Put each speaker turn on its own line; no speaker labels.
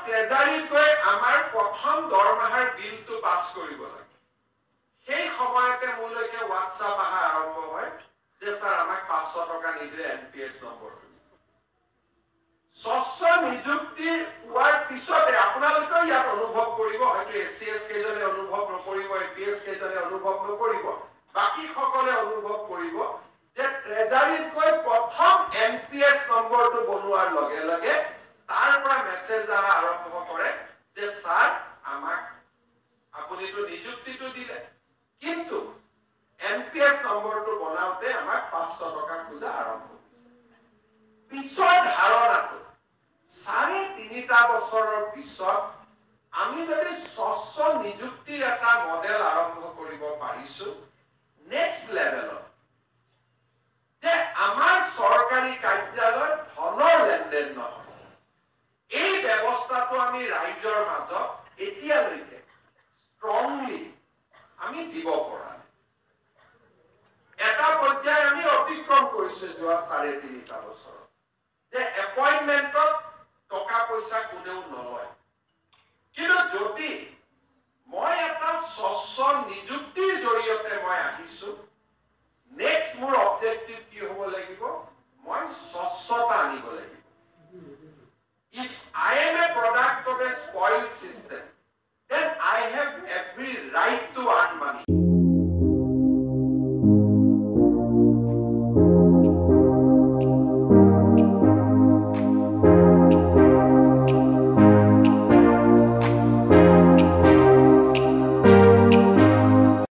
ট্ৰেজাৰীত গৈ আমাৰ প্ৰথম দৰমহাৰ বিলটো পাছ কৰিব লাগে সেই সময়তে মোলৈকে হোৱাটছআপ আহা আৰম্ভ হয় যে স্যাৰ আমাক 500 টকা নিদিলে এনপিএছ নম্বৰ স্বচ্ছ নিযুক্তিৰ হোৱাৰ পিছতে আপোনালোকে ইয়াত অনুভৱ কৰিব হয়তো এছচিএছ কেজনে অনুভৱ নকৰিব এপিএছ কেজনে অনুভৱ নকৰিব বাকি সকলে অনুভৱ কৰিব যে ট্ৰেজাৰীত গৈ প্ৰথম এনপিএছ নম্বৰটো বনোৱাৰ লগে লগে তাৰ পৰা মেছেজ আহা আৰম্ভ কৰে যে স্যাৰ আমাক আপুনিটো নিযুক্তিটো দিলে কিন্তু এনপিএছ নম্বৰটো বনাওতে আমাক 500 টকা খোজা আৰম্ভ হৈছে পিছৰ ধাৰণাটো 3.5 বছৰৰ পিছত আমি যদি স্বচ্ছ নিযুক্তিৰ এটা মডেল আৰম্ভ কৰিব পাৰিছো নেক্সট লেভেলত যে আমাৰ চৰকাৰী কাৰ্যালয়ত ধনৰ লেনদেন নহয় এই ব্যৱস্থাটো আমি ৰাইজৰ মাজত এতিয়ালৈকে ষ্ট্ৰংলি আমি দিব পৰা এটা পৰ্যায় আমি অতিক্ৰম কৰিছো যোৱা 3.5 বছৰ যে এপইন্টমেন্টত টকা পইচা কোনেও নলয় কিন্তু যদি মই এটা স্বচ্ছ নিযুক্তিৰ জৰিয়তে মই আহিছো নেক্সট মোৰ অবজেক্টিভ কি হ'ব লাগিব মই স্বচ্ছতা আনিব লাগিব if I am a product of a spoiled system